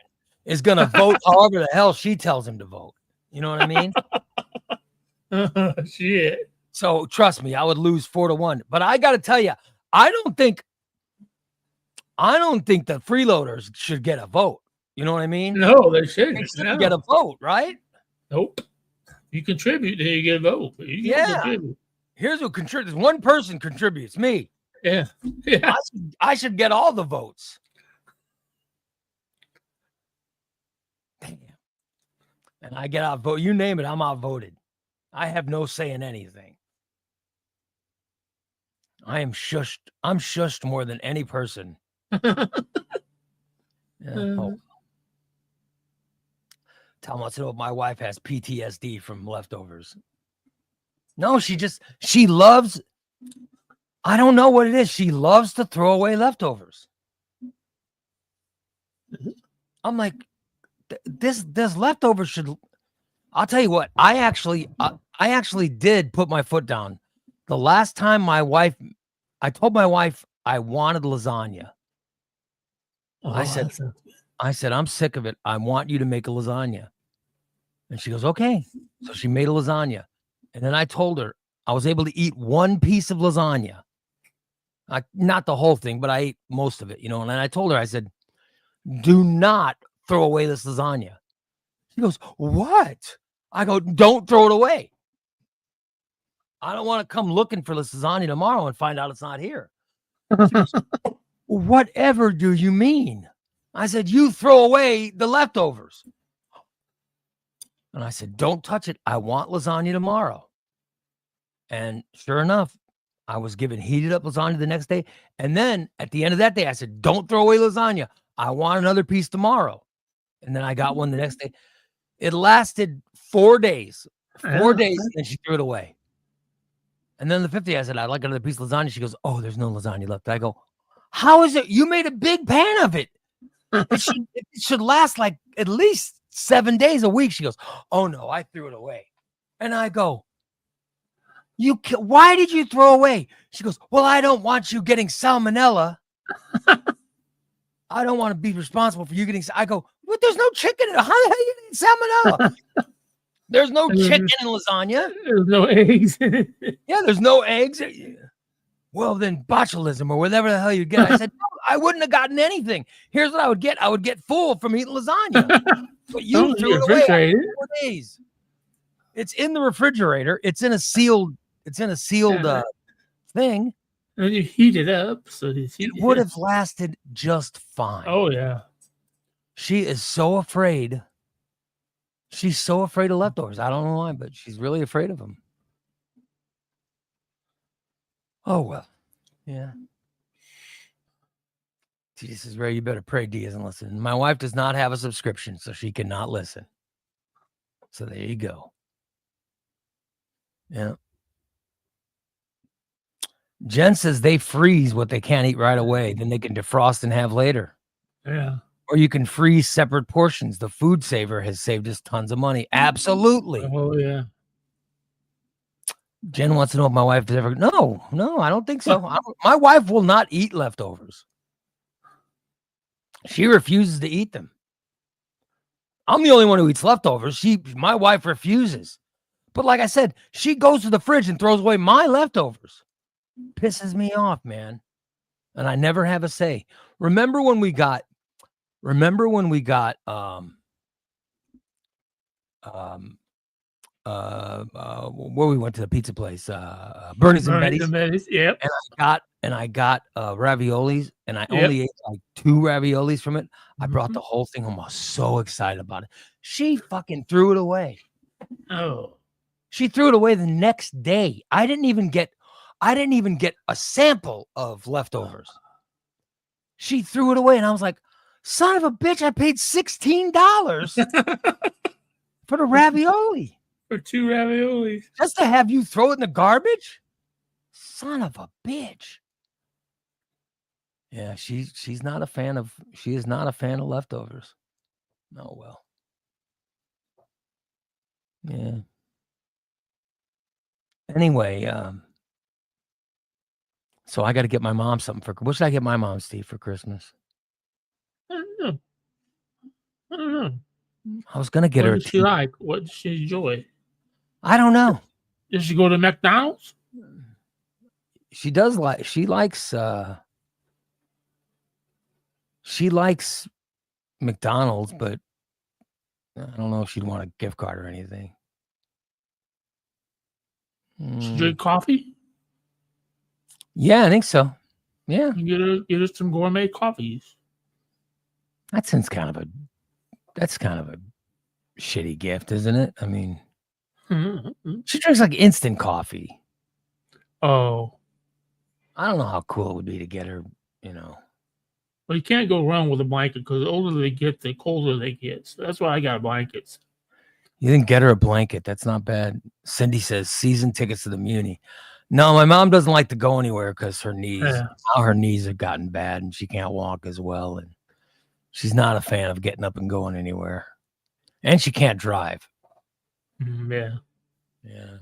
is going to vote however the hell she tells him to vote. You know what I mean? Shit. So trust me, I would lose 4-1. But I got to tell you, I don't think the freeloaders should get a vote. You know what I mean? No, they shouldn't. They shouldn't get a vote, right? Nope. You contribute, then you get a vote. Here's who contributes. One person contributes, me. Yeah. Yeah. I should get all the votes. Damn. And I get outvoted. You name it, I'm outvoted. I have no say in anything. I am shushed. I'm shushed more than any person. Oh. Tom wants to know if my wife has PTSD from leftovers. No, she loves, I don't know what it is. She loves to throw away leftovers. I'm like, this leftovers should, I'll tell you what, I actually did put my foot down. The last time I told my wife I wanted lasagna. Oh, I said, I'm sick of it. I want you to make a lasagna. And she goes, okay. So she made a lasagna. And then I told her I was able to eat one piece of lasagna. Not the whole thing, but I ate most of it, you know. And then I told her, I said, do not throw away this lasagna. She goes, what? I go, don't throw it away. I don't want to come looking for this lasagna tomorrow and find out it's not here. She goes, whatever do you mean? I said, you throw away the leftovers. And I said, don't touch it. I want lasagna tomorrow. And sure enough, I was given heated up lasagna the next day. And then at the end of that day, I said, don't throw away lasagna. I want another piece tomorrow. And then I got one the next day. It lasted 4 days. 4 days, and then she threw it away. And then the 5th day, I said, I'd like another piece of lasagna. She goes, oh, there's no lasagna left. I go, how is it? You made a big pan of it. It should last like at least 7 days a week. She goes, oh no, I threw it away. And I go, why did you throw away? She goes, well, I don't want you getting salmonella. I don't want to be responsible for you getting. I go, well, there's no chicken in it. How the hell you getting salmonella? There's no chicken in lasagna. There's no eggs. Yeah, there's no eggs. Well, then botulism or whatever the hell you get. I said, no, I wouldn't have gotten anything. Here's what I would get. I would get full from eating lasagna. But you threw it away after 4 days. It's in the refrigerator. It's in a sealed thing. And you heat it up. So it would have lasted just fine. Oh, yeah. She is so afraid. She's so afraid of leftovers. I don't know why, but she's really afraid of them. Oh well. Yeah. Jesus is Ray. You better pray D isn't listening. My wife does not have a subscription, so she cannot listen. So there you go. Yeah. Jen says they freeze what they can't eat right away, then they can defrost and have later. Yeah. Or you can freeze separate portions. The food saver has saved us tons of money. Absolutely. Oh yeah. Jen wants to know if my wife has ever. No, I don't think so. My wife will not eat leftovers. She refuses to eat them. I'm the only one who eats leftovers. My wife refuses. But like I said, she goes to the fridge and throws away my leftovers. Pisses me off, man. And I never have a say. Remember when we got where we went to the pizza place, Bernie's and Betty's. Yep. And I got raviolis, and I only ate like 2 raviolis from it. I brought the whole thing home. I was so excited about it. She fucking threw it away. Oh. She threw it away the next day. I didn't even get a sample of leftovers. She threw it away, and I was like, son of a bitch, I paid $16 for the ravioli. For 2 raviolis. Just to have you throw it in the garbage? Son of a bitch. Yeah, she's not a fan of leftovers. Oh well. Yeah. Anyway, so I got to get my mom something what should I get my mom, Steve, for Christmas? I don't know. I was gonna get her. What does she like? What does she enjoy? I don't know. Does she go to McDonald's? She does like. She likes McDonald's, but I don't know if she'd want a gift card or anything. She drink coffee? Yeah, I think so. Yeah. You get her some gourmet coffees. That's kind of a shitty gift, isn't it? I mean, she drinks like instant coffee. Oh. I don't know how cool it would be to get her, Well, you can't go wrong with a blanket because the older they get, the colder they get. So that's why I got blankets. You didn't get her a blanket. That's not bad. Cindy says season tickets to the Muni. No, my mom doesn't like to go anywhere because her knees have gotten bad and she can't walk as well. And she's not a fan of getting up and going anywhere. And she can't drive. Yeah. Yeah.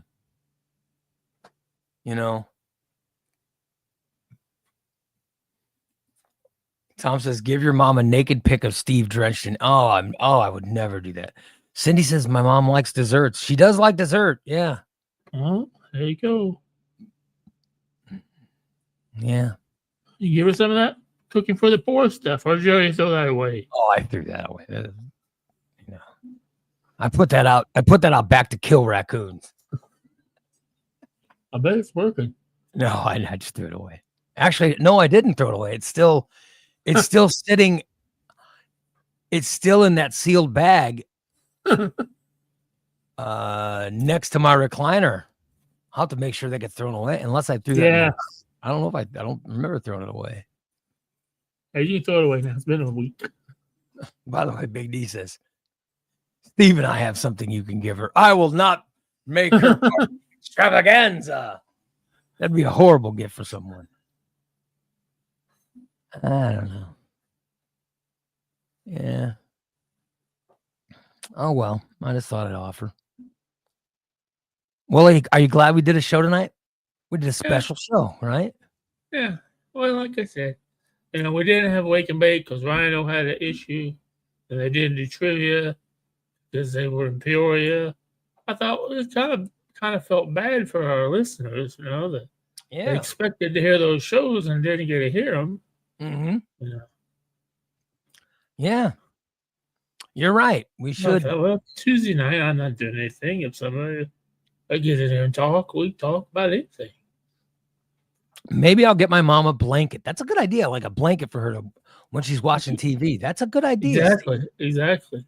Tom says, give your mom a naked pic of Steve drenched in. I would never do that. Cindy says, my mom likes desserts. She does like dessert. Yeah. Oh, there you go. Yeah. You give her some of that cooking for the poor stuff, or did you already throw that away? Oh, I threw that away. I put that out back to kill raccoons. I bet it's working. No, I just threw it away. Actually, no, I didn't throw it away. It's still sitting. It's still in that sealed bag next to my recliner. I'll have to make sure they get thrown away unless I threw that. Yeah. I don't know if I don't remember throwing it away. Hey, you can throw it away now. It's been a week. By the way, Big D says, Steve and I have something you can give her. I will not make her extravaganza. That'd be a horrible gift for someone. I don't know. Yeah. Oh, well, I just thought I'd offer. Well, are you glad we did a show tonight? We did a special show, right? Yeah. Well, like I said, we didn't have Wake and Bake because Rhino had an issue, and they didn't do trivia because they were in Peoria. I thought it kind of felt bad for our listeners, that they expected to hear those shows and didn't get to hear them. Mm-hmm. Yeah. You're right. We should. Well, Tuesday night, I'm not doing anything. If somebody I get in there and talk, we talk about anything. Maybe I'll get my mom a blanket. That's a good idea, like a blanket for her when she's watching TV. That's a good idea. Exactly.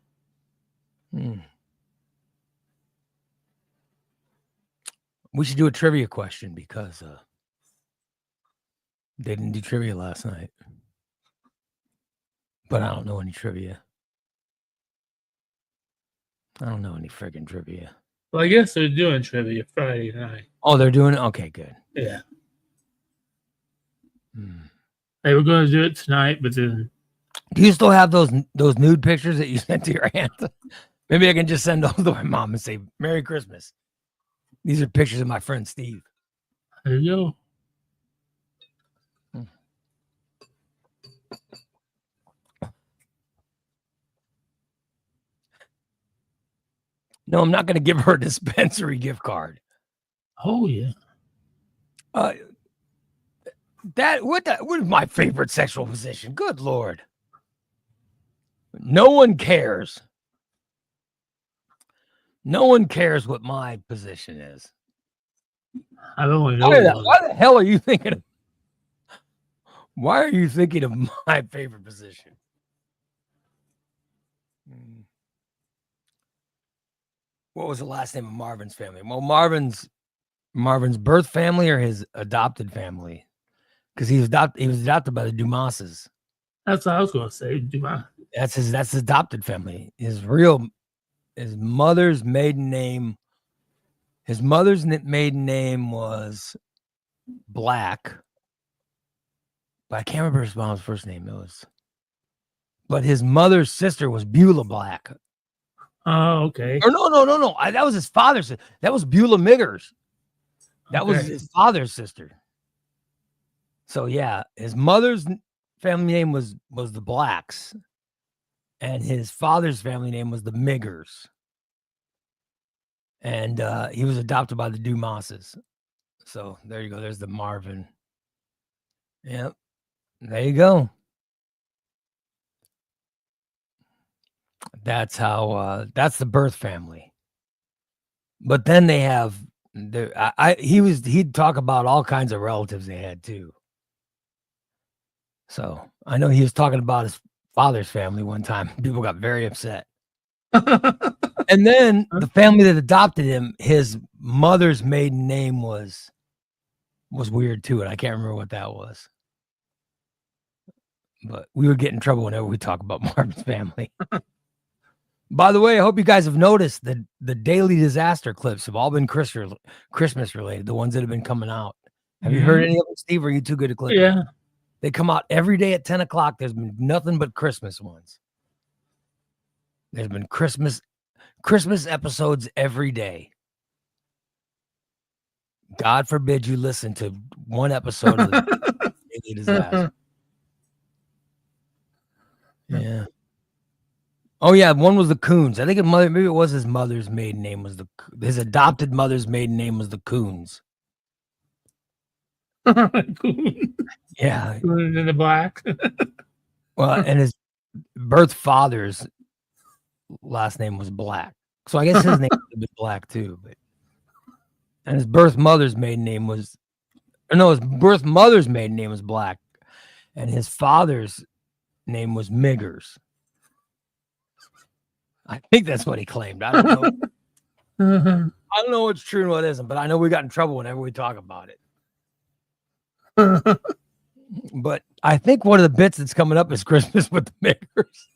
We should do a trivia question because They didn't do trivia last night. But I don't know any trivia. I don't know any friggin' trivia. Well, I guess they're doing trivia Friday night. Oh, they're doing it? Okay, good. Yeah. Hmm. They were going to do it tonight, but then. Do you still have those nude pictures that you sent to your aunt? Maybe I can just send those to my mom and say, Merry Christmas. These are pictures of my friend Steve. There you go. No, I'm not going to give her a dispensary gift card. Oh, yeah. What is my favorite sexual position? Good Lord. No one cares. No one cares what my position is. I only know. Why the hell are you thinking of? Why are you thinking of my favorite position? What was the last name of Marvin's family? Well, Marvin's birth family or his adopted family? Because he was adopted by the Dumases. That's what I was going to say. Dumas. That's his adopted family. His mother's maiden name. His mother's maiden name was Black, but I can't remember his mom's first name. But his mother's sister was Beulah Black. Oh, okay. Or no. That was his father's. That was Beulah Miggers. That was his father's sister. So yeah, his mother's family name was the Blacks, and his father's family name was the Miggers. And he was adopted by the Dumases. So there you go. There's the Marvin. Yep. There you go. That's how that's the birth family. But then they have he'd talk about all kinds of relatives they had too. So I know he was talking about his father's family one time. People got very upset. And then the family that adopted him, his mother's maiden name was weird too, and I can't remember what that was. But we would get in trouble whenever we talk about Marvin's family. By the way, I hope you guys have noticed that the daily disaster clips have all been Christmas related, the ones that have been coming out. Have you heard any of them, Steve? Or are you too good to click? Yeah. They come out every day at 10 o'clock. There's been nothing but Christmas ones. There's been Christmas episodes every day. God forbid you listen to one episode of the daily disaster. Yeah. Oh yeah, one was the Coons. I think maybe it was his mother's maiden name was his adopted mother's maiden name was the Coons. Coon. Yeah. Coon in the Black. Well, and his birth father's last name was Black. So I guess his name would be Black too. And his birth mother's maiden name was Black. And his father's name was Miggers. I think that's what he claimed. I don't know. I don't know what's true and what isn't, but I know we got in trouble whenever we talk about it. But I think one of the bits that's coming up is Christmas with the Miggers.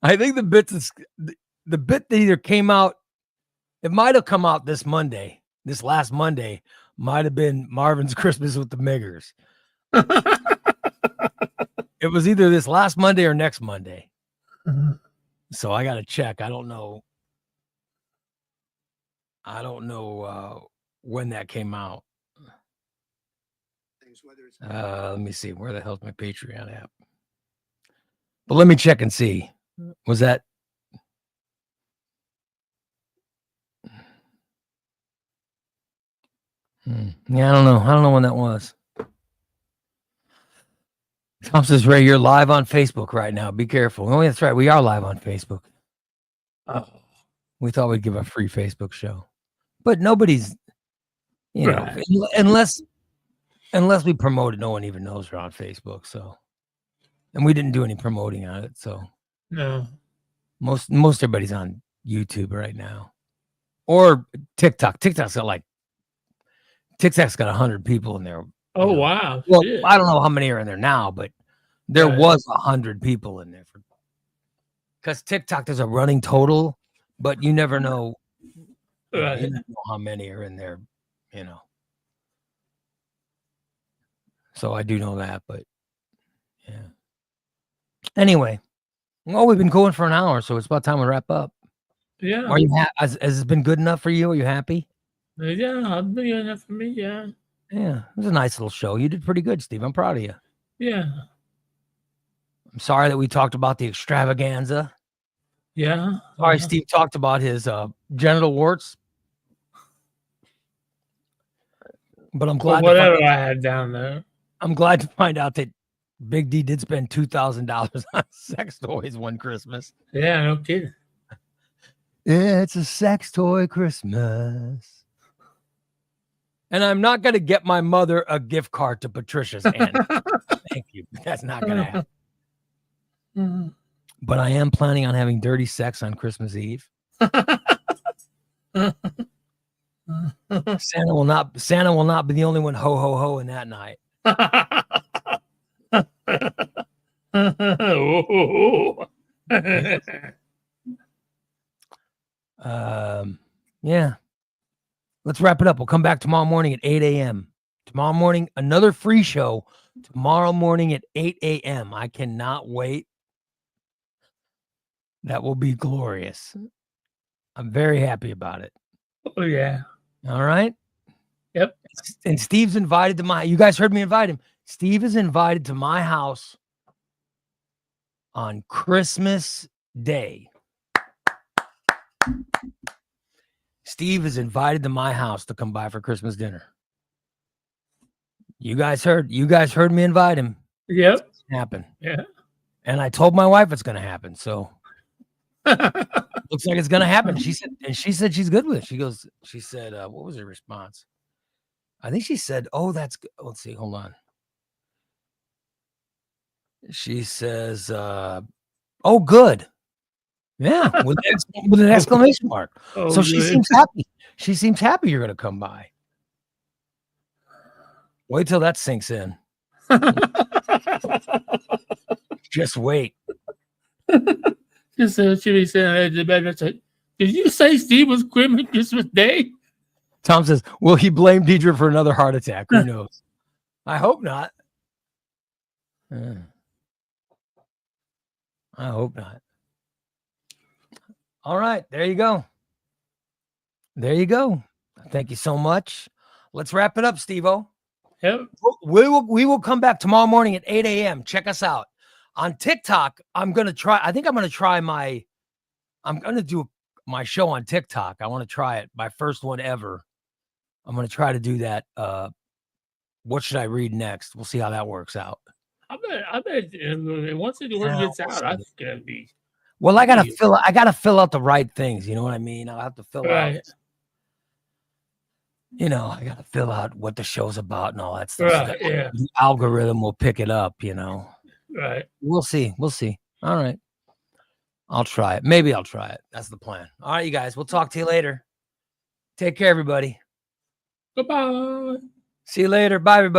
I think the bit that either came out, it might have come out this last Monday, might have been Marvin's Christmas with the Miggers. It was either this last Monday or next Monday. So I got to check. I don't know when that came out. Let me see. Where the hell's my Patreon app? But let me check and see. Was that? Yeah, I don't know. I don't know when that was. Tom says, Ray, you're live on Facebook right now. Be careful. Oh, that's right. We are live on Facebook. Oh, we thought we'd give a free Facebook show. But nobody's, right. Unless we promote it, no one even knows we're on Facebook. So, and we didn't do any promoting on it. So, no. Most everybody's on YouTube right now. Or TikTok. TikTok's got 100 people in there Oh, know. wow. Well, Shit. I don't know how many are in there now, but there Right. was 100 people in there. Because TikTok, there's a running total, but you never know. You Right. never know how many are in there, you know. So I do know that, but yeah. Anyway, well, we've been going for an hour, so it's about time to wrap up. Yeah. Are you has it been good enough for you? Are you happy? Yeah. I've been doing that for me. Yeah. Yeah, it was a nice little show. You did pretty good, Steve. I'm proud of you. Yeah. I'm sorry that we talked about the extravaganza. Yeah. Sorry, Steve talked about his genital warts. But I'm glad. Whatever I had down there. I'm glad to find out that Big D did spend $2,000 on sex toys one Christmas. Yeah, no kidding. It's a sex toy Christmas. And I'm not going to get my mother a gift card to Patricia's aunt. Thank you. That's not going to happen. But I am planning on having dirty sex on Christmas Eve. Santa will not be the only one ho ho ho in that night. Yeah. Let's wrap it up. We'll come back tomorrow morning at 8 a.m. Tomorrow morning, another free show. Tomorrow morning at 8 a.m. I cannot wait. That will be glorious. I'm very happy about it. Oh, yeah. All right. Yep. And Steve's invited to you guys heard me invite him. Steve is invited to my house on Christmas Day. Steve is invited to my house to come by for Christmas dinner. You guys heard me invite him. Yep. It's gonna happen. Yeah. And I told my wife it's gonna happen. So looks like it's gonna happen. She said she's good with it. She said, what was her response? I think she said, oh, that's good. Let's see, hold on. She says, oh, good. Yeah, with an exclamation mark. Oh, so she seems happy. She seems happy you're gonna come by. Wait till that sinks in. Just wait. Just should be saying, did you say Steve was quitting Christmas Day? Tom says, will he blame Deidre for another heart attack? Who knows? I hope not. I hope not. All right. There you go. There you go. Thank you so much. Let's wrap it up, Steve-O. Yep. We will come back tomorrow morning at 8 a.m. Check us out. On TikTok, I'm going to do my show on TikTok. I want to try it. My first one ever. I'm going to try to do that. What should I read next? We'll see how that works out. I bet once the word gets out, I think it'll be. Well, I gotta fill out the right things. You know what I mean? I'll have to fill out. You know, I gotta fill out what the show's about and all that stuff. Right, so yeah. The algorithm will pick it up, you know. Right. We'll see. All right. I'll try it. Maybe I'll try it. That's the plan. All right, you guys. We'll talk to you later. Take care, everybody. Goodbye. See you later. Bye, everybody.